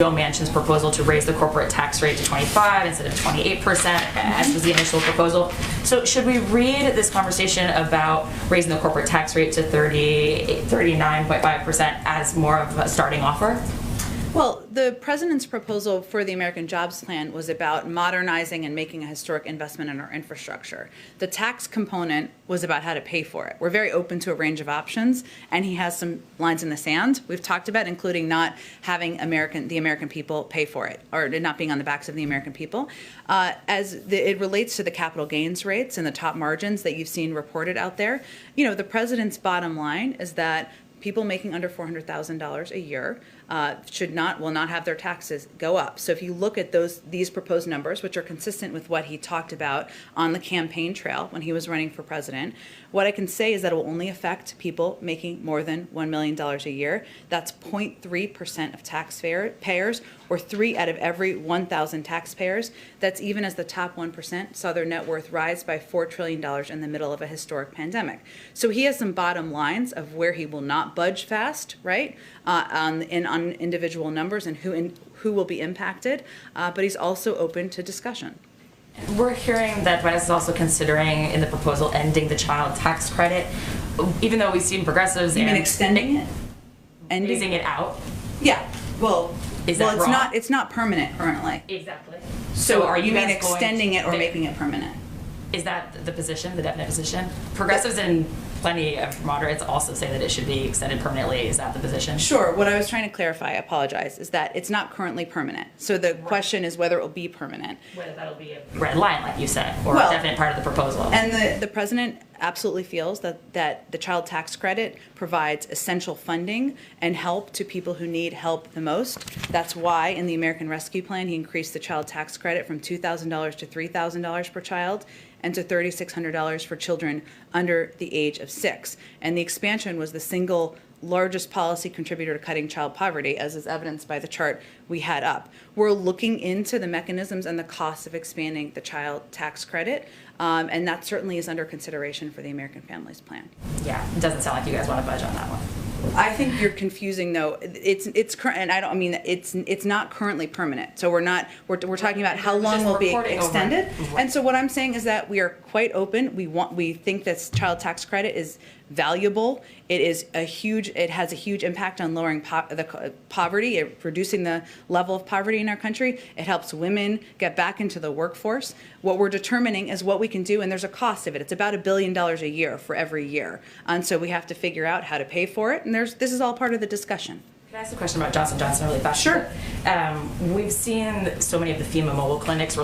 Joe Manchin's proposal to raise the corporate tax rate to 25 instead of 28%, as was the initial proposal. So should we read this conversation about raising the corporate tax rate to 39.5% as more of a starting offer? Well, the president's proposal for the American Jobs Plan was about modernizing and making a historic investment in our infrastructure. The tax component was about how to pay for it. We're very open to a range of options, and he has some lines in the sand we've talked about, including not having the American people pay for it, or it not being on the backs of the American people. It relates to the capital gains rates and the top margins that you've seen reported out there, the president's bottom line is that people making under $400,000 a year will not have their taxes go up. So if you look at these proposed numbers, which are consistent with what he talked about on the campaign trail when he was running for president, what I can say is that it will only affect people making more than $1 million a year. That's 0.3% of taxpayers, or 3 out of every 1,000 taxpayers. That's even as the top 1% saw their net worth rise by $4 trillion in the middle of a historic pandemic. So he has some bottom lines of where he will not budge fast, right, on individual numbers and who will be impacted, but he's also open to discussion. We're hearing that Biden is also considering in the proposal ending the child tax credit, even though we've seen progressives You mean extending it? Phasing it out? Yeah. Well, it's not permanent currently. Exactly. So are you mean extending it or making it permanent? Is that the position, the definite position? Progressives and plenty of moderates also say that it should be extended permanently. Is that the position? Sure. What I was trying to clarify, I apologize, is that it's not currently permanent. So the question is whether it will be permanent. Whether that'll be a red line, like you said, or a definite part of the proposal. And the president absolutely feels that the child tax credit provides essential funding and help to people who need help the most. That's why in the American Rescue Plan, he increased the child tax credit from $2,000 to $3,000 per child and to $3,600 for children under the age of 6. And the expansion was the single largest policy contributor to cutting child poverty, as is evidenced by the chart we had up. We're looking into the mechanisms and the costs of expanding the child tax credit, and that certainly is under consideration for the American Families Plan. Yeah, it doesn't sound like you guys want to budge on that one. I think you're confusing though. It's current, and I don't mean it's not currently permanent. So we're talking about how long will be extended. And so what I'm saying is that we are quite open. We think this child tax credit is valuable. It has a huge impact on lowering poverty, reducing the level of poverty in our country. It helps women get back into the workforce. What we're determining is what we can do, and there's a cost of it. It's about $1 billion a year for every year, and so we have to figure out how to pay for it. And this is all part of the discussion. Can I ask a question about Johnson & Johnson really fast? Sure. We've seen so many of the FEMA mobile clinics